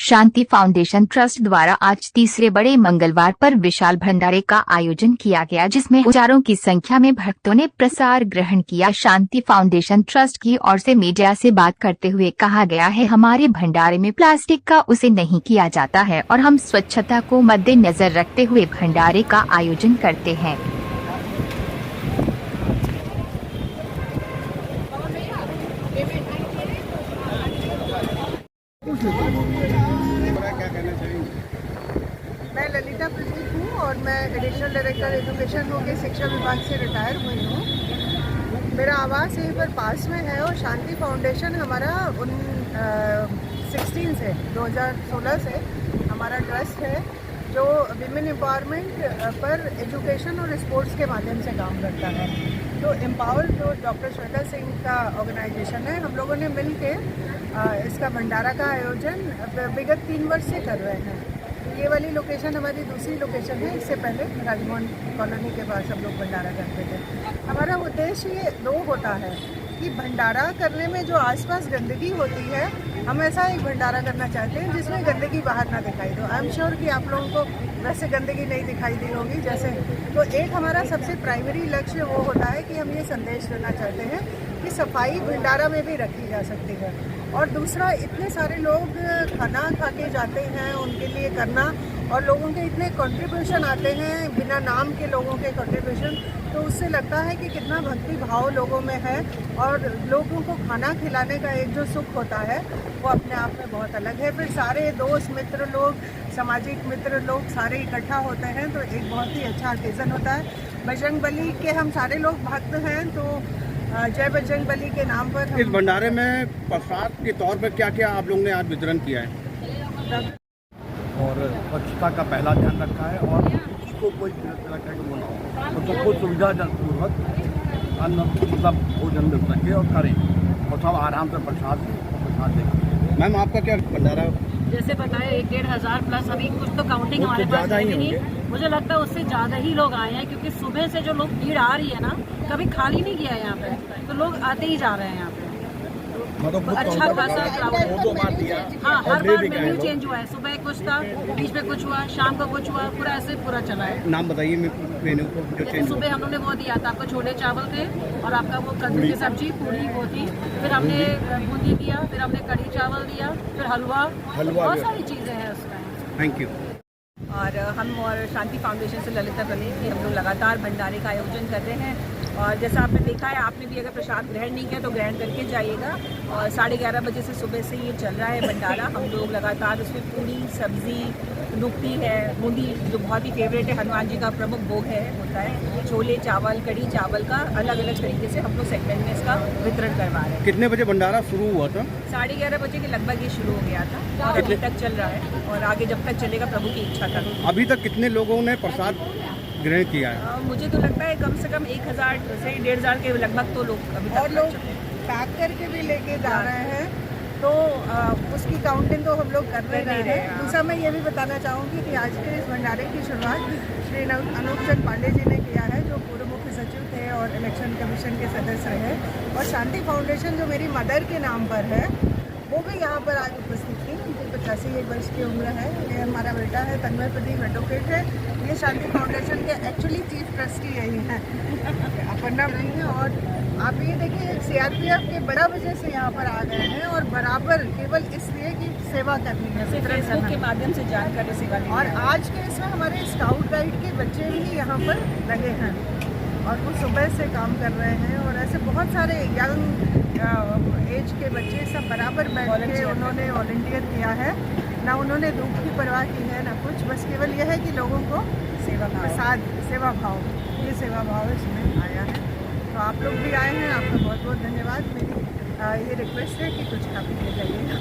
शांति foundation trust द्वारा आज तीसरे बड़े मंगलवार पर विशाल भंडारे का आयोजन किया गया, जिसमें हजारों की संख्या में भक्तों ने प्रसाद ग्रहण किया। शांति फाउंडेशन ट्रस्ट की ओर से मीडिया से बात करते हुए कहा गया है, हमारे भंडारे में प्लास्टिक का उसे नहीं किया जाता है और हम स्वच्छता को मद्देनजर रखते हुए भंडारे का आयोजन करते हैं। मैं ललिता प्रदीप हूँ और मैं एडिशनल डायरेक्टर एजुकेशन होकर शिक्षा विभाग से रिटायर हुई हूँ। मेरा आवास यहीं पर पास में है और शांति फाउंडेशन हमारा 2016 से हमारा ट्रस्ट है जो विमेन एम्पावरमेंट पर एजुकेशन और स्पोर्ट्स के माध्यम से काम करता है। तो एम्पावर जो डॉक्टर श्वेता सिंह का ऑर्गेनाइजेशन है, हम लोगों ने मिल के इसका भंडारा का आयोजन विगत 3 वर्ष से कर रहे हैं। ये वाली लोकेशन हमारी दूसरी लोकेशन है, इससे पहले राजमोहन कॉलोनी के पास हम लोग भंडारा करते थे। हमारा उद्देश्य ये 2 होता है कि भंडारा करने में जो आसपास गंदगी होती है, हम ऐसा एक भंडारा करना चाहते हैं जिसमें गंदगी बाहर ना दिखाई दो। आई एम श्योर कि आप लोगों को वैसे गंदगी नहीं दिखाई दी होगी जैसे। तो एक हमारा सबसे प्राइमरी लक्ष्य वो होता है कि हम ये संदेश देना चाहते हैं कि सफाई भंडारा में भी रखी जा सकती है। और दूसरा, इतने सारे लोग खाना खा के जाते हैं, उनके लिए करना, और लोगों के इतने कंट्रीब्यूशन आते हैं बिना नाम के लोगों के कंट्रीब्यूशन, तो उससे लगता है कि कितना भक्ति भाव लोगों में है। और लोगों को खाना खिलाने का एक जो सुख होता है वो अपने आप में बहुत अलग है। फिर सारे दोस्त मित्र लोग, सामाजिक मित्र लोग सारे इकट्ठा होते हैं तो एक बहुत ही अच्छा ओकेज़न होता है। बजरंग बली के हम सारे लोग भक्त हैं, तो जय बजरंग बली के नाम पर इस भंडारे में प्रसाद के तौर पर क्या क्या आप लोगों ने आज वितरण किया है? और स्वच्छता का पहला ध्यान रखा है और किसी को कोई तरह का वो ना हो, तो सबको सुविधापूर्वक अन्न मतलब भोजन मिल सके और करें और सब आराम से प्रसाद दें। मैम, आपका क्या भंडारा? जैसे बताया 1-1.5 हज़ार प्लस, अभी कुछ तो काउंटिंग हमारे पास है नहीं। मुझे लगता है उससे ज़्यादा ही लोग आए हैं, क्योंकि सुबह से जो लोग भीड़ आ रही है ना, कभी खाली नहीं किया है यहाँ पे, तो लोग आते ही जा रहे हैं यहाँ पे। अच्छा खासा क्राउड। हाँ, हर बार मेन्यू चेंज हुआ है। सुबह कुछ था, बीच में कुछ हुआ, शाम को कुछ हुआ, पूरा ऐसे पूरा चला है। नाम बताइए मेन्यू को जो चेंज। सुबह हम लोगों ने वो दिया था आपको, छोले चावल थे और आपका वो कद्दू की सब्जी पूरी वो थी, फिर हमने बूंदी दिया, फिर हमने कढ़ी चावल दिया, फिर हलवा, बहुत सारी चीज़ें हैं उसका। Thank you. और हम और शांति फाउंडेशन से ललिता प्रदीप की हम लोग लगातार भंडारे का आयोजन कर रहे हैं। और जैसा आपने देखा है, आपने भी अगर प्रसाद ग्रहण नहीं किया तो ग्रहण करके जाइएगा। और 11:30 बजे से सुबह से ये चल रहा है भंडारा। हम लोग लगातार उसमें पूरी सब्जी, लुप्ती है, बूंदी जो बहुत ही फेवरेट है, हनुमान जी का प्रमुख भोग है होता है, छोले चावल, कढ़ी चावल का अलग अलग तरीके से हम लोग सेगमेंट में इसका वितरण करवा रहे हैं। कितने बजे भंडारा शुरू हुआ था? 11:30 बजे के लगभग ये शुरू हो गया था और अभी तक चल रहा है और आगे जब तक चलेगा प्रभु की इच्छा का। अभी तक कितने लोगों ने प्रसाद ग्रहण किया है? मुझे तो लगता है कम से कम 1,000 से 1,500 के लगभग तो लोग अभी तक। और लोग पैक करके भी लेके जा रहे हैं, तो उसकी काउंटिंग तो हम लोग कर रहे हैं। दूसरा, मैं ये भी बताना चाहूँगी कि आज के इस भंडारे की शुरुआत श्री अनूप चंद पांडे जी ने किया है, जो पूर्व मुख्य सचिव थे और इलेक्शन कमीशन के सदस्य हैं। और शांति फाउंडेशन जो मेरी मदर के नाम पर है, वो भी यहाँ पर आज उपस्थित थी। उनकी 85 वर्ष की उम्र है। ये हमारा बेटा है तन्मय प्रदीप, एडवोकेट है। ये शांति फाउंडेशन के एक्चुअली चीफ ट्रस्टी यही हैं, अपर्णा नहीं है। और आप ये देखिए, CRPF के बड़ा वजह से यहाँ पर आ गए हैं और बराबर केवल इसलिए कि सेवा करनी है, फेसबुक के माध्यम से जानकारी सेवा। और आज के इसमें हमारे स्काउट गाइड के बच्चे भी यहाँ पर लगे हैं और वो सुबह से काम कर रहे हैं। और ऐसे बहुत सारे यंग एज के बच्चे सब बराबर बैठ के उन्होंने वॉलंटियर किया है। ना उन्होंने धूप की परवाह की है ना कुछ, बस केवल यह है कि लोगों को सेवा भाव ये सेवा भाव इसमें आया है। तो आप लोग भी आए हैं, आपका बहुत बहुत धन्यवाद। मेरी ये रिक्वेस्ट है कि कुछ खा पी के जाइएगा।